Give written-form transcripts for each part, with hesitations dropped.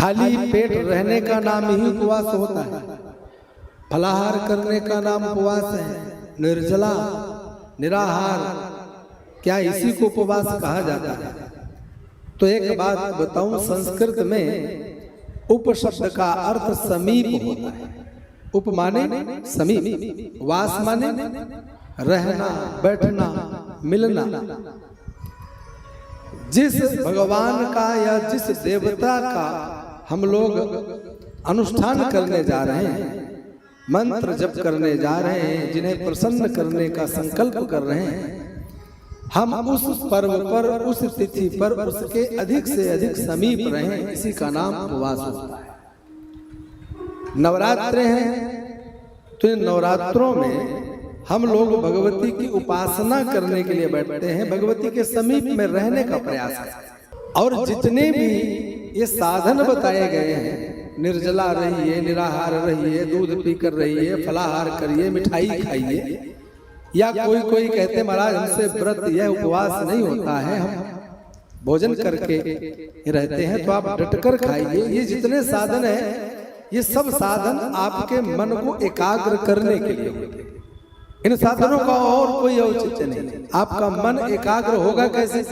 खाली पेट रहने का नाम ही उपवास होता है, फलाहार करने का नाम उपवास है, निर्जला निराहार, क्या इसी को उपवास कहा जाता है? तो एक बात बताऊं, संस्कृत में उप शब्द का अर्थ समीप होता है। उप माने समीप, वास माने रहना, बैठना, मिलना। जिस भगवान का या जिस देवता का हम लोग अनुष्ठान करने जा रहे हैं, मंत्र जप करने जा रहे हैं, जिन्हें प्रसन्न करने का संकल्प कर रहे हैं, हम उस पर्व पर, उस तिथि पर उसके अधिक से अधिक समीप रहें, इसी का नाम उपवास होता है। नवरात्र हैं तो इन नवरात्रों में हम लोग भगवती की उपासना करने के लिए बैठते हैं, भगवती के समीप में रहने का प्रयास है। और जितने भी ये साधन बताए गए हैं, निर्जला रहिए, निराहार रहिए, दूध पीकर रहिए, फलाहार करिए, मिठाई खाइए, या कोई कहते महाराज हमसे व्रत यह उपवास नहीं होता है, हम भोजन करके रहते हैं, तो आप डटकर खाइए। ये जितने साधन हैं, ये सब साधन आपके मन को एकाग्र करने के लिए होते हैं। इन साधनों का और कोई औचित्य नहीं। आपका मन एकाग्र होगा कैसे?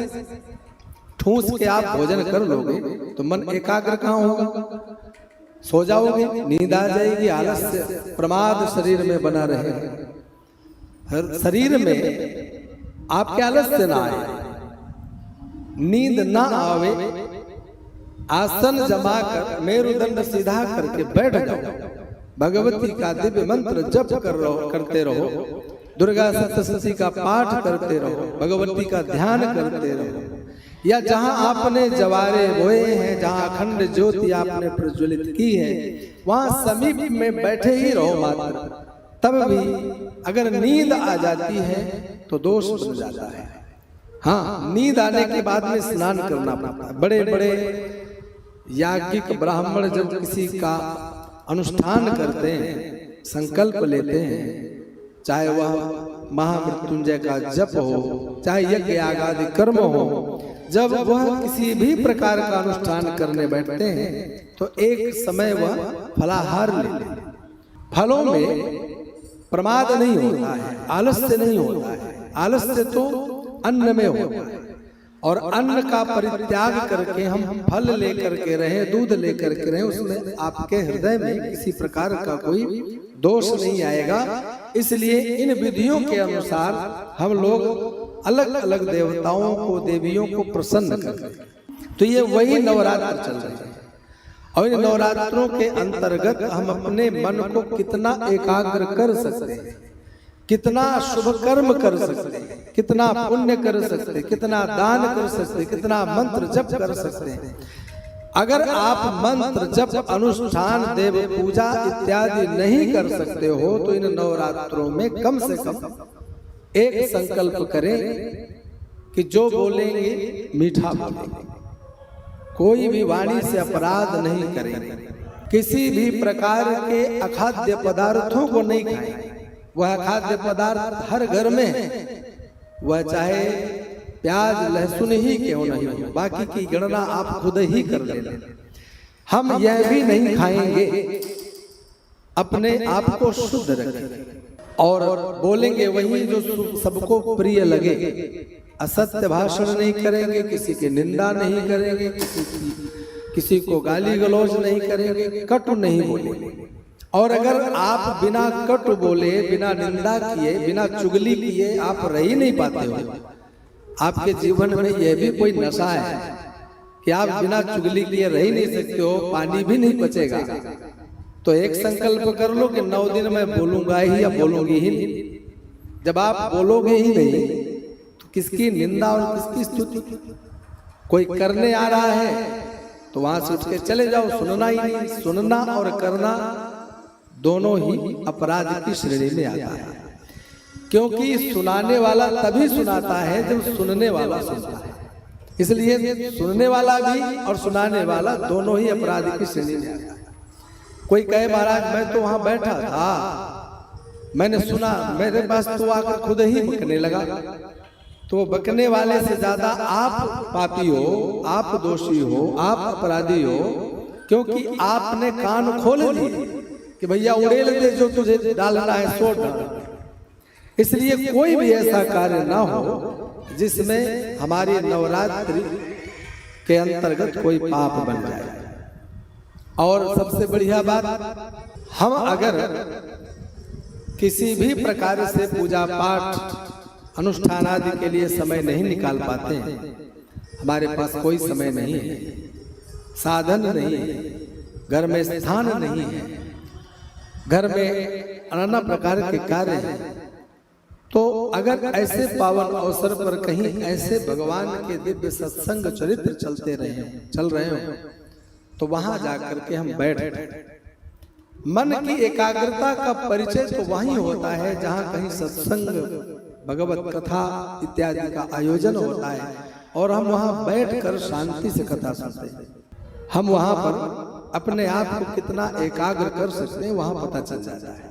ठूस के आप भोजन कर लोगे तो मन एकाग्र कहाँ होगा? सो जाओगे, नींद आ जाएगी, आलस्य प्रमाद शरीर में बना रहेगा। शरीर में आपके आलस्य ना आए, नींद ना आवे, आसन जमा कर मेरुदंड सीधा करके बैठ जाओ, भगवती का दिव्य मंत्र जप करते रहो, दुर्गा सप्तशती का पाठ करते रहो, भगवती का ध्यान करते रहो, या जहां आपने जवारे बोए हैं, जहां अखंड ज्योति आपने प्रज्वलित की है, वहां समीप में बैठे ही रहो मात्र। तब भी अगर नींद आ जाती है तो दोष बन जाता है। हाँ, नींद आने के बाद में स्नान करना पड़ता है। बड़े बड़े याज्ञिक ब्राह्मण जब किसी का अनुष्ठान करते हैं, संकल्प लेते हैं, चाहे वह महामृत्युंजय का जप हो, चाहे यज्ञ यागादि कर्म हो, जब वह किसी भी प्रकार का अनुष्ठान करने बैठते हैं तो एक समय वह फलाहार लेते हैं। फलों में प्रमाद नहीं होता है, आलस्य नहीं होता है। आलस्य तो अन्न में होता है, और अन्न का परित्याग करके हम फल लेकर के रहे, दूध लेकर के रहे, उसमें आपके हृदय में किसी प्रकार का कोई दोष नहीं आएगा। इसलिए इन विधियों के अनुसार हम लोग अलग अलग देवताओं को, देवियों को प्रसन्न करते हैं। तो ये वही नवरात्र चल रहे हैं, और इन नवरात्रों के अंतर्गत हम अपने मन को कितना एकाग्र कर सकते हैं, कितना शुभ कर्म कर सकते हैं, कितना पुण्य कर सकते हैं, कितना दान कर सकते हैं, कितना मंत्र जप कर सकते हैं। अगर आप मंत्र जप, अनुष्ठान, देव पूजा इत्यादि नहीं कर सकते हो तो इन नवरात्रों में कम से कम एक संकल्प करें कि जो बोलेंगे मीठा बोलेंगे, कोई भी वाणी से अपराध नहीं करेंगे, किसी भी प्रकार के अखाद्य पदार्थों को नहीं खाएंगे। वह अखाद्य पदार्थ हर घर में है, वह चाहे प्याज लहसुन ही क्यों नहीं हो, बाकी की गणना आप खुद ही कर लेना। हम यह भी नहीं खाएंगे, अपने आप को शुद्ध रखेंगे और बोलेंगे वही जो सबको प्रिय लगे। असत्य भाषण नहीं करेंगे, किसी की निंदा नहीं करेंगे, किसी को गाली गलौज नहीं करेंगे, कटु नहीं बोलेंगे। और अगर आप बिना कटु बोले, बिना निंदा किए, बिना चुगली किए आप रह ही नहीं पाते हो, आपके जीवन में यह भी कोई नशा है कि आप बिना चुगली किए रह ही नहीं सकते हो, पानी भी नहीं बचेगा। तो एक संकल्प कर लो कि 9 दिन मैं बोलूंगा ही या बोलूंगी ही नहीं। जब आप बोलोगे ही नहीं तो किसकी निंदा और किसकी स्तुति? कोई करने आ रहा है तो वहां से उठ के चले जाओ, सुनना ही नहीं। सुनना और करना दोनों ही अपराध की श्रेणी में आता है, क्योंकि सुनाने वाला तभी सुनाता है जब सुनने वाला सुनता है। इसलिए सुनने वाला भी और सुनाने वाला दोनों ही अपराध की श्रेणी में आता है। कोई कहे महाराज मैं तो वहां बैठा था, मैंने सुना, मेरे पास तो आकर खुद ही बकने लगा, तो बकने वाले से ज्यादा आप पापी हो, आप दोषी हो, आप अपराधी हो, क्योंकि आपने कान खोल लिए कि भैया उड़ेल दे, जो तुझे डालना है सो डाल। इसलिए कोई भी ऐसा कार्य ना हो जिसमें हमारी नवरात्रि के अंतर्गत कोई पाप बन जाए। और सबसे बढ़िया बात, हम अगर किसी भी प्रकार से पूजा पाठ अनुष्ठान आदि के लिए समय नहीं निकाल पाते हैं, हमारे पास कोई समय नहीं है, साधन नहीं है, घर में स्थान नहीं है, घर में नाना प्रकार के कार्य हैं, तो अगर ऐसे पावन अवसर पर कहीं ऐसे भगवान के दिव्य सत्संग चरित्र चल रहे हो तो वहां जाकर के हम बैठ, मन की एकाग्रता का परिचय तो वहीं होता है जहां कहीं सत्संग, भगवत कथा इत्यादि का आयोजन होता है और हम वहां बैठकर शांति से कथा सुनते हैं। हम वहां पर अपने आप को कितना एकाग्र कर सकते हैं वहां पता चल जाता है।